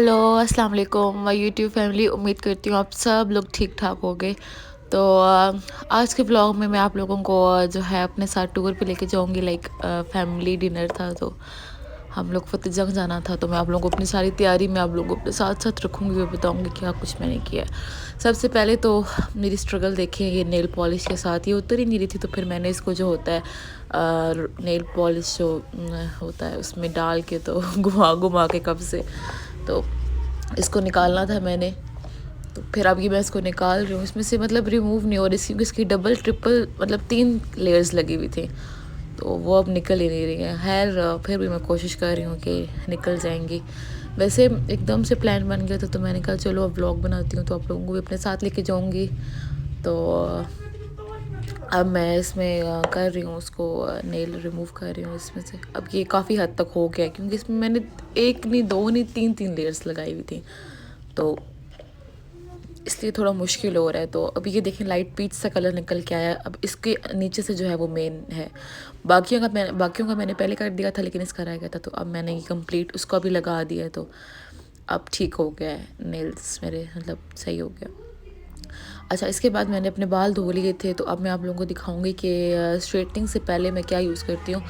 Hello अस्सलाम वालेकुम my YouTube family. उम्मीद करती हूँ आप सब लोग ठीक ठाक होंगे। तो आज के व्लॉग में मैं आप लोगों को जो है अपने साथ टूर पे लेके जाऊँगी। लाइक फैमिली डिनर था तो हम लोग फतेह जंग जाना था, तो मैं आप लोगों को अपनी सारी तैयारी में आप लोगों को अपने साथ साथ रखूँगी और बताऊँगी क्या कुछ मैंने किया है। सबसे पहले तो मेरी स्ट्रगल देखिए, ये नेल पॉलिश के साथ ये उतर ही नहीं रही थी, तो फिर मैंने इसको जो होता है नेल पॉलिश जो होता है उसमें डाल के तो घुमा घुमा के कब से तो इसको निकालना था मैंने। तो फिर अब ये मैं इसको निकाल रही हूँ, इसमें से मतलब रिमूव नहीं हो रही क्योंकि इसकी डबल ट्रिपल मतलब 3 लेयर्स लगी हुई थी, तो वो अब निकल ही नहीं रही है। खैर फिर भी मैं कोशिश कर रही हूँ कि निकल जाएंगी। वैसे एकदम से प्लान बन गया था, तो मैंने कहा चलो अब व्लॉग बनाती हूँ तो आप लोगों को भी अपने साथ लेके जाऊँगी। तो अब मैं इसमें कर रही हूँ उसको नेल रिमूव कर रही हूँ इसमें से। अब ये काफ़ी हद तक हो गया क्योंकि इसमें मैंने 1 नहीं 2 नहीं 3 लेयर्स लगाई हुई थी, तो इसलिए थोड़ा मुश्किल हो रहा है। तो अब ये देखें लाइट पीच सा कलर निकल के आया। अब इसके नीचे से जो है वो मेन है। बाकियों का मैंने पहले कर दिया था, लेकिन इसका रह गया था, तो अब मैंने ये कंप्लीट उसको भी लगा दिया है। तो अब ठीक हो गया है, नेल्स मेरे मतलब सही हो गया। अच्छा, इसके बाद मैंने अपने बाल धो लिए थे, तो अब मैं आप लोगों को दिखाऊंगी कि स्ट्रेटनिंग से पहले मैं क्या यूज़ करती हूँ।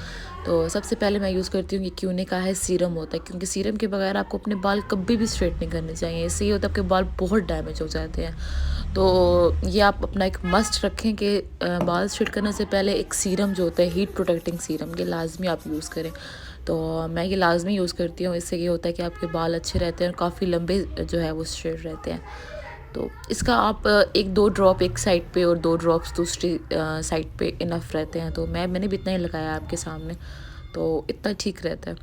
तो सबसे पहले मैं यूज़ करती हूँ, ये क्यूने का है सीरम होता है, क्योंकि सीरम के बगैर आपको अपने बाल कभी भी स्ट्रेट नहीं करने चाहिए। इससे ये होता है आपके बाल बहुत डैमेज हो जाते हैं। तो ये आप अपना एक मस्ट रखें कि बाल स्ट्रेट करने से पहले एक सीरम जो होता है हीट प्रोटेक्टिंग सीरम, ये लाजमी आप यूज़ करें। तो मैं ये लाजमी यूज़ करती हूँ। इससे ये होता है कि आपके बाल अच्छे रहते हैं और काफ़ी लंबे जो है वो स्ट्रेट रहते हैं। तो इसका आप 1-2 ड्रॉप एक साइड पे और 2 ड्रॉप्स दूसरी साइड पे इनफ रहते हैं। तो मैंने भी इतना ही लगाया आपके सामने, तो इतना ठीक रहता है।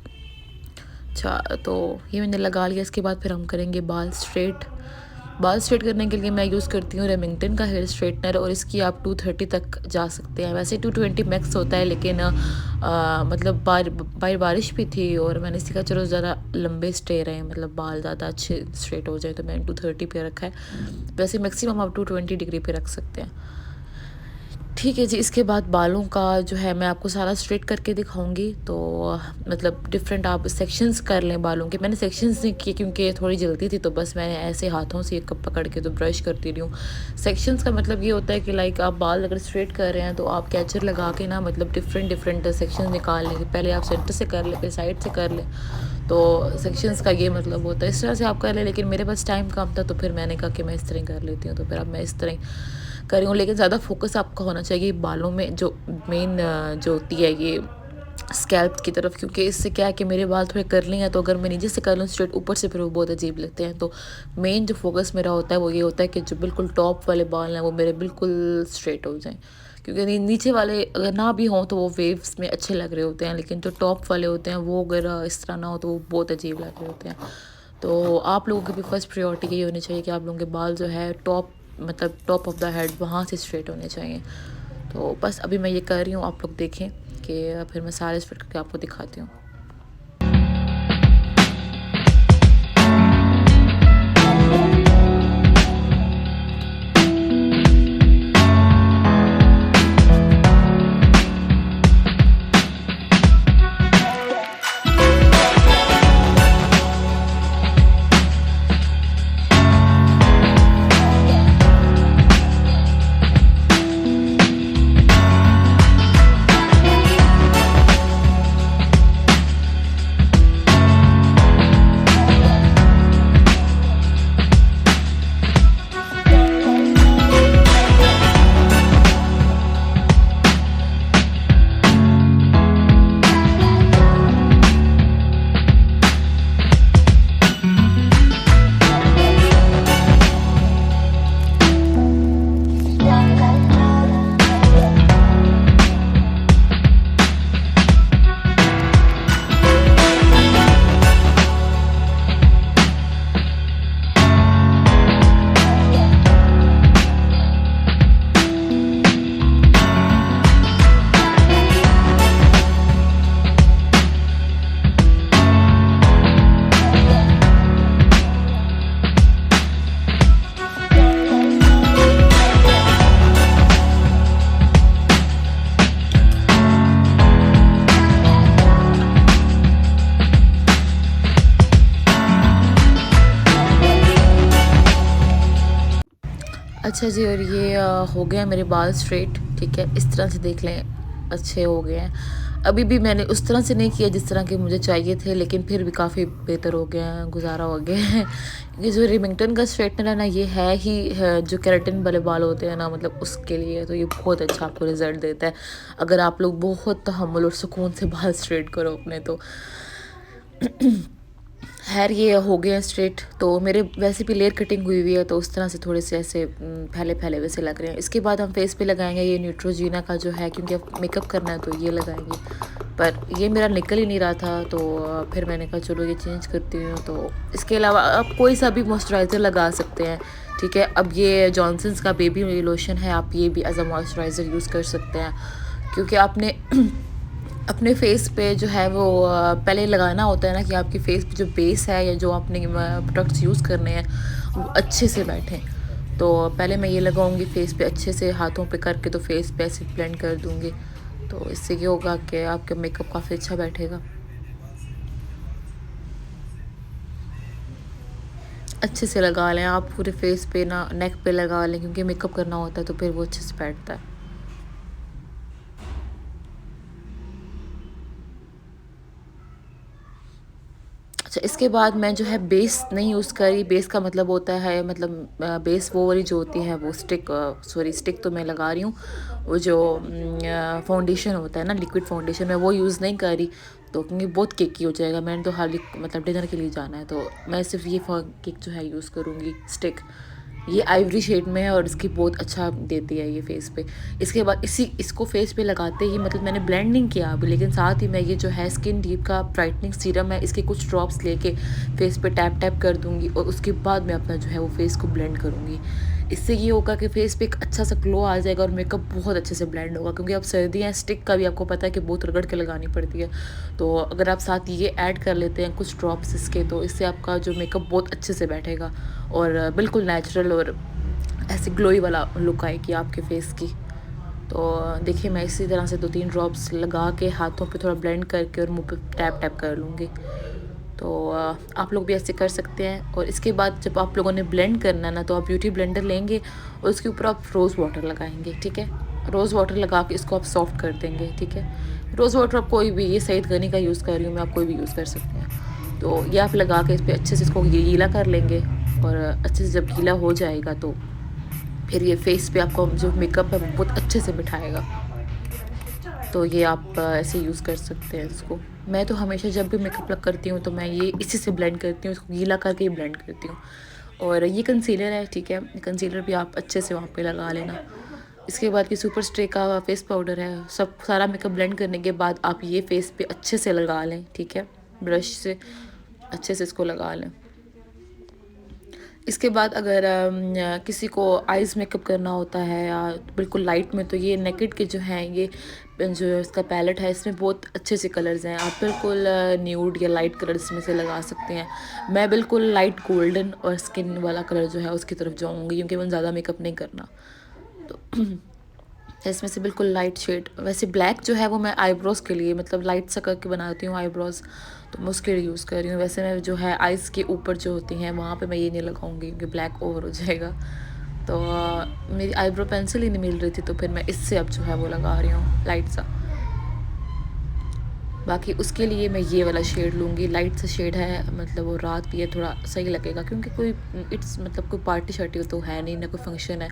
अच्छा, तो ये मैंने लगा लिया। इसके बाद फिर हम करेंगे बाल स्ट्रेट करने के लिए मैं यूज़ करती हूँ रेमिंगटन का हेयर स्ट्रेटनर, और इसकी आप 230 तक जा सकते हैं। वैसे 220 मैक्स होता है, लेकिन मतलब बारिश भी थी और मैंने सीखा चलो ज़्यादा लंबे स्टे रहे, मतलब बाल ज़्यादा अच्छे स्ट्रेट हो जाए, तो मैंने 230 पे रखा है। वैसे मैक्सिमम आप 220 डिग्री पे रख सकते हैं। ठीक है जी। इसके बाद बालों का जो है मैं आपको सारा स्ट्रेट करके दिखाऊंगी। तो मतलब डिफरेंट आप सेक्शंस कर लें बालों के। मैंने सेक्शंस नहीं किए क्योंकि थोड़ी जल्दी थी, तो बस मैंने ऐसे हाथों से एक पकड़ के तो ब्रश करती रही हूँ। सेक्शंस का मतलब ये होता है कि लाइक आप बाल अगर स्ट्रेट कर रहे हैं तो आप कैचर लगा के ना मतलब डिफरेंट सेक्शन निकाल लें। पहले आप सेंटर से कर लें, फिर साइड से कर लें। तो सेक्शंस का ये मतलब होता है, इस तरह से आप कर लें। लेकिन मेरे पास टाइम कम था, तो फिर मैंने कहा कि मैं इस तरह कर लेती हूँ, तो फिर अब मैं इस तरह कर रही हूँ। लेकिन ज़्यादा फोकस आपका होना चाहिए बालों में, जो मेन जो होती है ये स्कैल्प की तरफ, क्योंकि इससे क्या है कि मेरे बाल थोड़े करली हैं, तो अगर मैं नीचे से कर लूँ स्ट्रेट ऊपर से, फिर वो बहुत अजीब लगते हैं। तो मेन जो फोकस मेरा होता है वो ये होता है कि जो बिल्कुल टॉप वाले बाल हैं वो मेरे बिल्कुल स्ट्रेट हो जाएं। क्योंकि नीचे वाले अगर ना भी हों तो वो वेव्स में अच्छे लग रहे होते हैं, लेकिन जो टॉप वाले होते हैं वो अगर इस तरह ना हो तो वो बहुत अजीब लग रहे होते हैं। तो आप लोगों की भी फर्स्ट प्रायोरिटी यही होनी चाहिए कि आप लोगों के बाल जो है मतलब टॉप ऑफ द हेड वहाँ से स्ट्रेट होने चाहिए। तो बस अभी मैं ये कर रही हूँ, आप लोग देखें कि फिर मैं सारे स्ट्रेट करके आपको दिखाती हूँ। अच्छा जी, और ये हो गया मेरे बाल स्ट्रेट, ठीक है। इस तरह से देख लें, अच्छे हो गए हैं। अभी भी मैंने उस तरह से नहीं किया जिस तरह के मुझे चाहिए थे, लेकिन फिर भी काफ़ी बेहतर हो गए हैं, गुज़ारा हो गया है। ये जो रिमिंगटन का स्ट्रेटनर है ना, ये है ही है जो केराटिन वाले बाल होते हैं ना, मतलब उसके लिए तो ये बहुत अच्छा आपको रिज़ल्ट देता है। अगर आप लोग बहुत तहम्मुल और सुकून से बाल स्ट्रेट करो अपने तो। खैर ये हो गए हैं स्ट्रेट, तो मेरे वैसे भी लेयर कटिंग हुई हुई है, तो उस तरह से थोड़े से ऐसे फैले फैले वैसे लग रहे हैं। इसके बाद हम फेस पे लगाएंगे ये न्यूट्रोजीना का जो है, क्योंकि अब मेकअप करना है तो ये लगाएंगे। पर ये मेरा निकल ही नहीं रहा था, तो फिर मैंने कहा चलो ये चेंज करती हूँ। तो इसके अलावा आप कोई सा भी मॉइस्चराइज़र लगा सकते हैं, ठीक है। अब ये जॉनसन्स का बेबी लोशन है, आप ये भी एज अ मॉइस्चराइज़र यूज़ कर सकते हैं, क्योंकि आपने अपने फेस पे जो है वो पहले लगाना होता है ना, कि आपकी फेस पे जो बेस है या जो आपने प्रोडक्ट्स यूज़ करने हैं वो अच्छे से बैठें। तो पहले मैं ये लगाऊंगी फेस पे अच्छे से, हाथों पे करके तो फेस पे ऐसे ब्लेंड कर दूंगी। तो इससे ये होगा कि आपका मेकअप काफ़ी अच्छा बैठेगा। अच्छे से लगा लें आप पूरे फेस पे ना, नेक पे लगा लें, क्योंकि मेकअप करना होता है तो फिर वो अच्छे से बैठता है। अच्छा, इसके बाद मैं जो है बेस नहीं यूज़ करी। बेस का मतलब होता है, मतलब बेस वो वाली जो होती है वो स्टिक, सॉरी स्टिक तो मैं लगा रही हूँ, वो जो फाउंडेशन होता है ना, लिक्विड फाउंडेशन, मैं वो यूज़ नहीं करी, तो क्योंकि बहुत केकी हो जाएगा। मैंने तो हाल मतलब डिनर के लिए जाना है, तो मैं सिर्फ ये केक जो है यूज़ करूँगी स्टिक। ये आइवरी शेड में है और इसकी बहुत अच्छा देती है ये फेस पे। इसके बाद इसको फेस पे लगाते ही, मतलब मैंने ब्लेंड नहीं किया अभी, लेकिन साथ ही मैं ये जो है स्किन डीप का ब्राइटनिंग सीरम है, इसके कुछ ड्रॉप्स लेके फेस पे टैप टैप कर दूंगी, और उसके बाद मैं अपना जो है वो फेस को ब्लेंड करूँगी। इससे ये होगा कि फेस पे एक अच्छा सा ग्लो आ जाएगा और मेकअप बहुत अच्छे से ब्लेंड होगा, क्योंकि अब सर्दियाँ हैं, स्टिक का भी आपको पता है कि बहुत रगड़ के लगानी पड़ती है। तो अगर आप साथ ये ऐड कर लेते हैं कुछ ड्रॉप्स इसके, तो इससे आपका जो मेकअप बहुत अच्छे से बैठेगा और बिल्कुल नेचुरल और ऐसे ग्लोई वाला लुक आएगी आपके फेस की। तो देखिए मैं इसी तरह से 2-3 ड्रॉप्स लगा के हाथों पे थोड़ा ब्लेंड करके और मुंह पे टैप टैप कर लूँगी। तो आप लोग भी ऐसे कर सकते हैं। और इसके बाद जब आप लोगों ने ब्लेंड करना ना, तो आप ब्यूटी ब्लेंडर लेंगे और उसके ऊपर आप रोज़ वाटर लगाएंगे, ठीक है। रोज़ वाटर लगा के इसको आप सॉफ्ट कर देंगे, ठीक है। रोज़ वाटर आप कोई भी, ये सईद गनी का यूज़ कर रही हूँ मैं, आप कोई भी यूज़ कर सकते हैं। तो ये आप लगा के इस पर अच्छे से इसको गीला कर लेंगे, और अच्छे से जब गीला हो जाएगा तो फिर ये फेस पे आपको जो मेकअप है वो बहुत अच्छे से बिठाएगा। तो ये आप ऐसे यूज़ कर सकते हैं इसको। मैं तो हमेशा जब भी मेकअप लग करती हूँ तो मैं ये इसी से ब्लेंड करती हूँ, इसको गीला करके ही ब्लेंड करती हूँ। और ये कंसीलर है, ठीक है, कंसीलर भी आप अच्छे से वहाँ पे लगा लेना। इसके बाद ये सुपर स्टे का फेस पाउडर है। सब सारा मेकअप ब्लेंड करने के बाद आप ये फेस पे अच्छे से लगा लें, ठीक है, ब्रश से अच्छे से इसको लगा लें। इसके बाद अगर किसी को आइज़ मेकअप करना होता है या बिल्कुल लाइट में, तो ये नेकेड के जो हैं, ये जो इसका पैलेट है, इसमें बहुत अच्छे से कलर्स हैं। आप बिल्कुल न्यूड या लाइट कलर इसमें से लगा सकते हैं। मैं बिल्कुल लाइट गोल्डन और स्किन वाला कलर जो है उसकी तरफ जाऊँगी, क्योंकि मैं ज़्यादा मेकअप नहीं करना। तो इसमें से बिल्कुल लाइट शेड। वैसे ब्लैक जो है वो मैं आईब्रोज़ के लिए, मतलब लाइट सा करके बनाती हूँ आईब्रोज़, तो मैं उसके लिए यूज़ कर रही हूँ। वैसे मैं जो है आइज़ के ऊपर जो होती हैं वहाँ पे मैं ये नहीं लगाऊंगी, क्योंकि ब्लैक ओवर हो जाएगा। तो मेरी आईब्रो पेंसिल ही नहीं मिल रही थी, तो फिर मैं इससे अब जो है वो लगा रही हूँ लाइट सा। बाकी उसके लिए मैं ये वाला शेड लूँगी, लाइट सा शेड है, मतलब वो रात भी है, थोड़ा सही लगेगा, क्योंकि कोई इट्स मतलब कोई पार्टी शार्टी तो है नहीं ना, कोई फंक्शन है,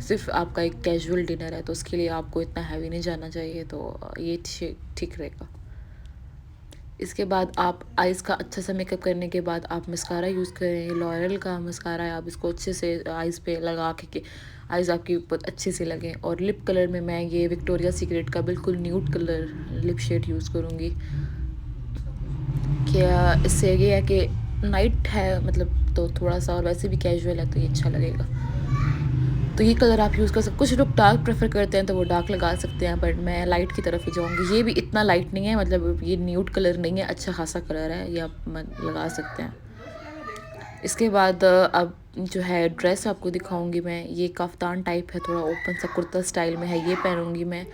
सिर्फ आपका एक कैजुअल डिनर है, तो उसके लिए आपको इतना हैवी नहीं जाना चाहिए, तो ये शेड ठीक रहेगा। इसके बाद आप आइज़ का अच्छा सा मेकअप करने के बाद आप मस्कारा यूज़ करें। लॉरियल का मस्कारा है, आप इसको अच्छे से आइज़ पे लगा के आइज़ आपकी बहुत अच्छे से लगें। और लिप कलर में मैं ये विक्टोरिया सीक्रेट का बिल्कुल nude colour lip shade use करूँगी। क्या इससे ये है कि नाइट है, मतलब तो थोड़ा सा, और वैसे भी कैजुअल है तो ये अच्छा लगेगा। तो ये कलर आप यूज़ कर सकते। कुछ लोग डार्क प्रेफर करते हैं तो वो डार्क लगा सकते हैं, बट मैं लाइट की तरफ ही जाऊँगी। ये भी इतना लाइट नहीं है, मतलब ये न्यूड कलर नहीं है, अच्छा खासा कलर है, ये आप लगा सकते हैं। इसके बाद अब जो है ड्रेस आपको दिखाऊंगी मैं। ये काफ्तान टाइप है, थोड़ा ओपन सा कुर्ता स्टाइल में है, ये पहनूंगी मैं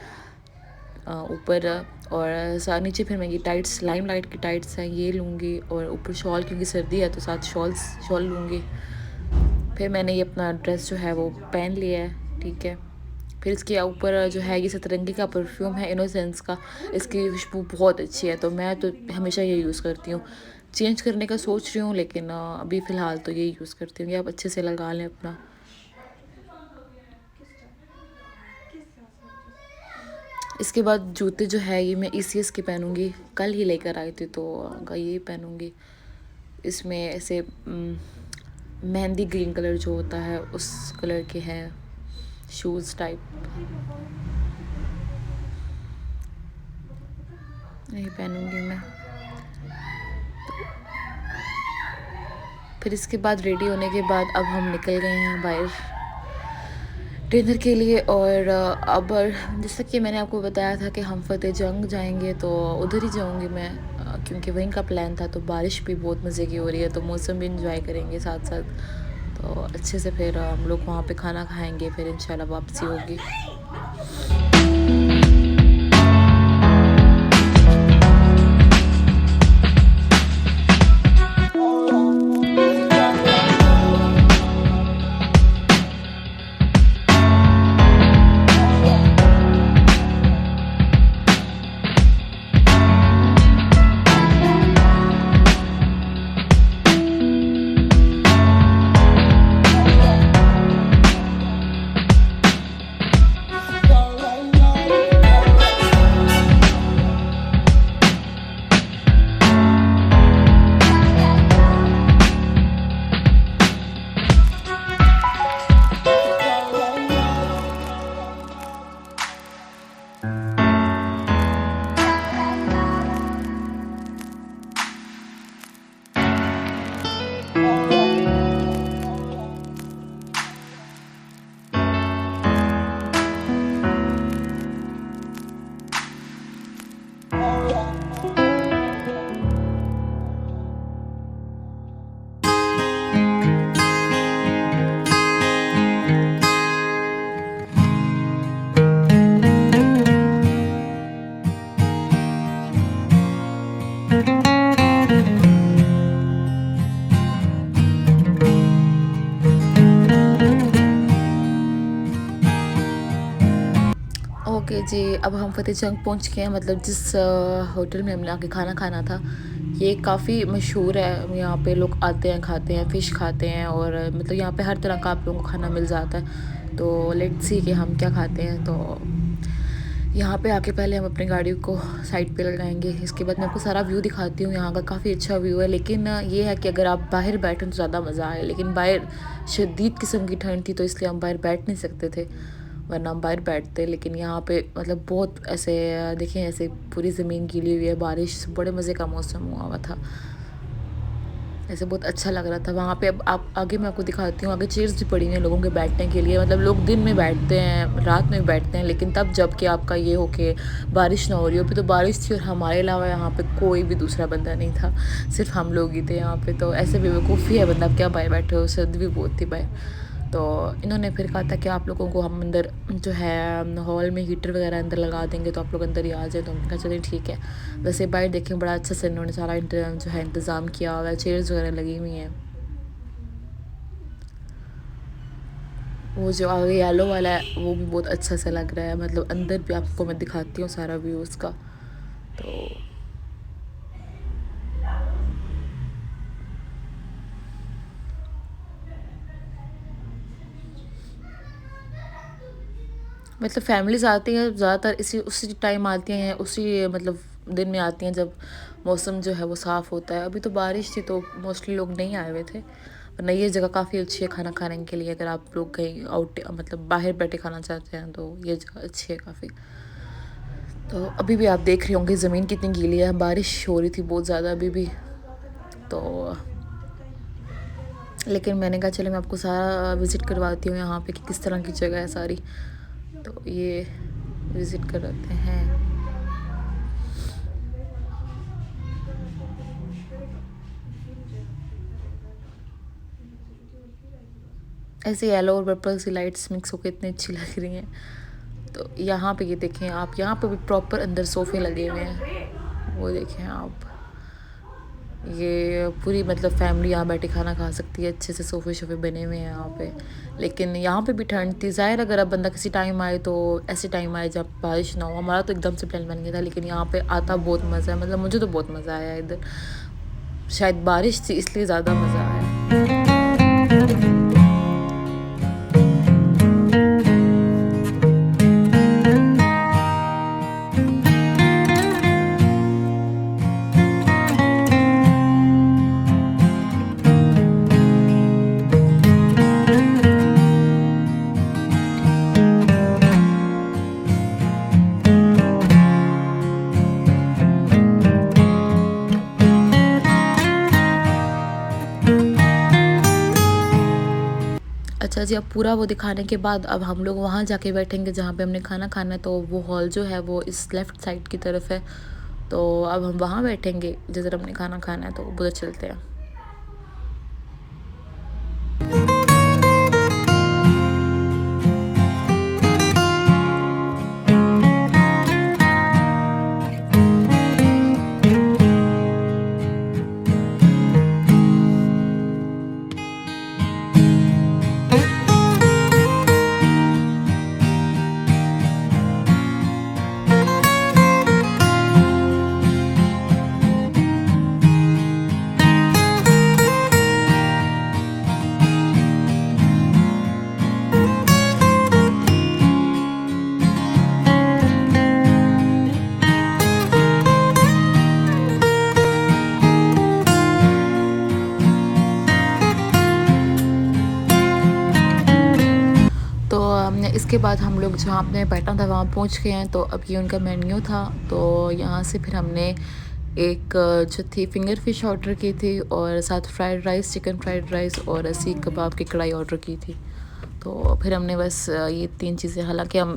ऊपर। और नीचे फिर मैं ये टाइट्स, लाइम लाइट की टाइट्स हैं, ये लूँगी। और ऊपर शॉल, क्योंकि सर्दी है तो साथ शॉल लूँगी। फिर मैंने ये अपना ड्रेस जो है वो पहन लिया है, ठीक है। फिर इसके ऊपर जो है ये सतरंगी का परफ्यूम है इनोसेंस का, इसकी खुशबू बहुत अच्छी है, तो मैं तो हमेशा ये यूज़ करती हूँ। चेंज करने का सोच रही हूँ, लेकिन अभी फ़िलहाल तो यही यूज़ करती हूँ। ये आप अच्छे से लगा लें अपना। इसके बाद जूते जो है ये मैं ECS के पहनूँगी, कल ही लेकर आई थी तो यही पहनूँगी। इसमें ऐसे मेहंदी ग्रीन कलर जो होता है उस कलर के हैं शूज़ टाइप, यही पहनूँगी मैं। फिर इसके बाद रेडी होने के बाद अब हम निकल गए हैं बाहर डिनर के लिए। और अब जैसा कि मैंने आपको बताया था कि हम फतेह जंग जाएंगे, तो उधर ही जाऊंगी मैं, क्योंकि वहीं का प्लान था। तो बारिश भी बहुत मज़े की हो रही है, तो मौसम भी इंजॉय करेंगे साथ साथ, तो अच्छे से फिर हम लोग वहाँ पे खाना खाएंगे, फिर इंशाल्लाह वापसी होगी। ओके जी, अब हम फतेह जंग पहुंच गए हैं। मतलब जिस होटल में हमने आके खाना खाना था, ये काफ़ी मशहूर है। यहाँ पे लोग आते हैं, खाते हैं, फ़िश खाते हैं, और मतलब यहाँ पे हर तरह का आप लोगों को खाना मिल जाता है। तो लेट्स सी कि हम क्या खाते हैं। तो यहाँ पे आके पहले हम अपनी गाड़ी को साइड पे लगाएंगे, इसके बाद मैं आपको सारा व्यू दिखाती हूँ। यहाँ का काफ़ी अच्छा व्यू है, लेकिन ये है कि अगर आप बाहर बैठें तो ज़्यादा मज़ा आए। लेकिन बाहर शदीद किस्म की ठंड थी, तो इसलिए हम बाहर बैठ नहीं सकते थे, वरना हम बाहर बैठते। लेकिन यहाँ पे मतलब बहुत ऐसे देखें, ऐसे पूरी ज़मीन गीली हुई है, बारिश, बड़े मज़े का मौसम हुआ था, ऐसे बहुत अच्छा लग रहा था वहाँ पे। अब आप आगे मैं आपको दिखाती हूँ, आगे चेयर्स भी पड़ी हुई हैं लोगों के बैठने के लिए। मतलब लोग दिन में बैठते हैं, रात में भी बैठते हैं, लेकिन तब जब कि आपका ये हो कि बारिश ना हो रही हो। अभी तो बारिश थी और हमारे अलावा यहाँ पे कोई भी दूसरा बंदा नहीं था, सिर्फ हम लोग ही थे यहाँ पे। तो ऐसे बेवकूफ़ी है बंदा, क्या बाहर बैठे हो, सर्दी भी बहुत थी बाहर। तो इन्होंने फिर कहा था कि आप लोगों को हम अंदर जो है हॉल में हीटर वगैरह अंदर लगा देंगे, तो आप लोग अंदर ही आ जाए। तो हमने कहा चलिए ठीक है। वैसे बाहर देखें, बड़ा अच्छा से इन्होंने सारा जो है इंतज़ाम किया हुआ है, चेयर्स वगैरह लगी हुई हैं। वो जो आगे येलो वाला है वो भी बहुत अच्छा सा लग रहा है। मतलब अंदर भी आपको मैं दिखाती हूँ सारा व्यू उसका। तो मतलब फैमिलीज़ आती हैं ज़्यादातर इसी उसी टाइम आती हैं, उसी मतलब दिन में आती हैं जब मौसम जो है वो साफ़ होता है। अभी तो बारिश थी तो मोस्टली लोग नहीं आए हुए थे, वरना ये जगह काफ़ी अच्छी है खाना खाने के लिए। अगर आप लोग कहीं आउट मतलब बाहर बैठे खाना चाहते हैं तो ये जगह अच्छी है काफ़ी। तो अभी भी आप देख रहे होंगे ज़मीन कितनी गीली है, बारिश हो रही थी बहुत ज़्यादा अभी भी। तो लेकिन मैंने कहा चले मैं आपको सारा विज़िट करवाती हूँ यहाँ पे कि किस तरह की जगह है सारी। तो ये विज़िट कराते हैं। ऐसे येलो और पर्पल सी लाइट्स मिक्स होकर इतनी अच्छी लग रही हैं। तो यहाँ पे ये देखें आप, यहाँ पे भी प्रॉपर अंदर सोफ़े लगे हुए हैं, वो देखें आप, ये पूरी मतलब फैमिली यहाँ बैठे खाना खा सकती है, अच्छे से सोफ़े शोफ़े बने हुए हैं यहाँ पे। लेकिन यहाँ पे भी ठंड थी, ज़ाहिर अगर अब बंदा किसी टाइम आए तो ऐसे टाइम आए जब बारिश ना हो। हमारा तो एकदम से प्लान बन गया था, लेकिन यहाँ पे आता बहुत मज़ा है, मतलब मुझे तो बहुत मज़ा आया इधर। शायद बारिश थी इसलिए ज़्यादा मज़ा आया। अच्छा जी, अब पूरा वो दिखाने के बाद अब हम लोग वहाँ जाके बैठेंगे जहाँ पे हमने खाना खाना है। तो वो हॉल जो है वो इस लेफ़्ट साइड की तरफ है, तो अब हम वहाँ बैठेंगे जिधर हमने खाना खाना है, तो उधर चलते हैं। तो इसके बाद हम लोग जहाँ आपने बैठना था वहाँ पहुँच गए हैं। तो अब ये उनका मेन्यू था, तो यहाँ से फिर हमने एक जो थी फिंगर फिश ऑर्डर की थी और साथ fried rice, chicken fried rice और सीख कबाब की कढ़ाई ऑर्डर की थी। तो फिर हमने बस ये 3 चीज़ें, हालांकि हम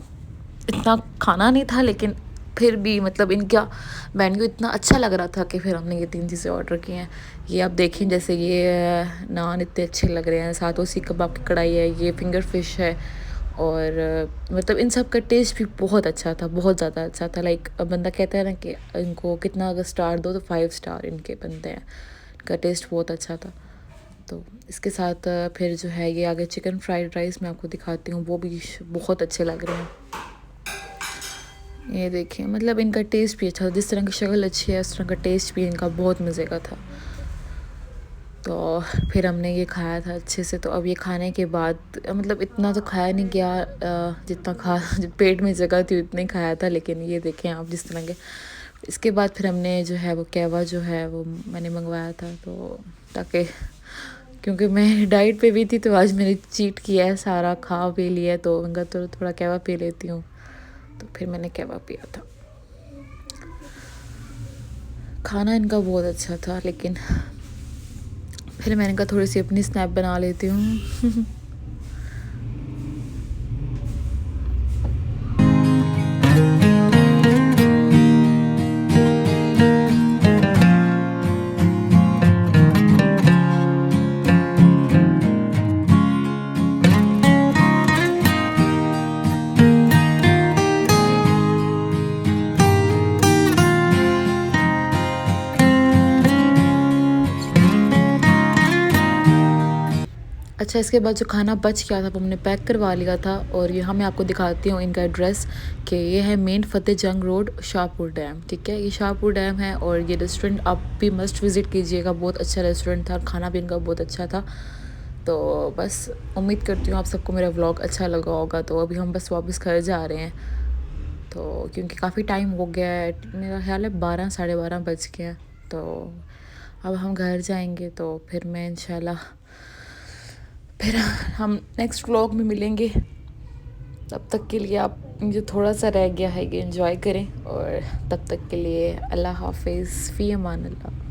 इतना खाना नहीं था लेकिन फिर भी मतलब इनका मेन्यू इतना अच्छा लग रहा था कि फिर हमने ये 3 चीज़ें ऑर्डर की हैं। ये आप देखें, जैसे ये नान इतने अच्छे लग रहे हैं, साथ वो सीख कबाब की कढ़ाई है, ये फिंगर फिश है और मतलब इन सब का टेस्ट भी बहुत अच्छा था, बहुत ज़्यादा अच्छा था। लाइक बंदा कहता है ना कि इनको कितना अगर स्टार दो तो 5 स्टार इनके बनते हैं, इनका टेस्ट बहुत अच्छा था। तो इसके साथ फिर जो है ये आगे चिकन फ्राइड राइस मैं आपको दिखाती हूँ, वो भी बहुत अच्छे लग रहे हैं। ये देखिए, मतलब इनका टेस्ट भी अच्छा था, जिस तरह की शक्ल अच्छी है उस तरह का टेस्ट भी इनका बहुत मज़े का था। तो फिर हमने ये खाया था अच्छे से। तो अब ये खाने के बाद मतलब इतना तो खाया नहीं गया, जितना खा पेट में जगह थी उतने खाया था। लेकिन ये देखें आप जिस तरह के, इसके बाद फिर हमने जो है वो कहवा जो है वो मैंने मंगवाया था, तो ताकि क्योंकि मैं डाइट पे भी थी तो आज मैंने चीट किया है, सारा खा पी लिया, तो मैं तो थोड़ा कहवा पी लेती हूँ, तो फिर मैंने कहवा पिया था। खाना इनका बहुत अच्छा था, लेकिन फिर मैंने कहा थोड़ी सी अपनी स्नैप बना लेती हूँ। अच्छा, इसके बाद जो खाना बच गया था वो हमने पैक करवा लिया था। और यहाँ मैं आपको दिखाती हूँ इनका एड्रेस, कि ये है मेन फतेह जंग रोड, शाहपुर डैम। ठीक है, ये शाहपुर डैम है और ये रेस्टोरेंट आप भी मस्ट विज़िट कीजिएगा, बहुत अच्छा रेस्टोरेंट था, खाना भी इनका बहुत अच्छा था। तो बस उम्मीद करती हूँ आप सबको मेरा व्लॉग अच्छा लगा होगा। तो अभी हम बस वापस घर जा रहे हैं, तो क्योंकि काफ़ी टाइम हो गया है, मेरा ख्याल है 12 साढ़े 12 बज गए हैं। तो अब हम घर जाएंगे, तो फिर मैं इंशाल्लाह फिर हम नेक्स्ट व्लॉग में मिलेंगे। तब तक के लिए आप जो थोड़ा सा रह गया है ये एंजॉय करें, और तब तक के लिए अल्लाह हाफिज़, फ़ी अमान अल्लाह।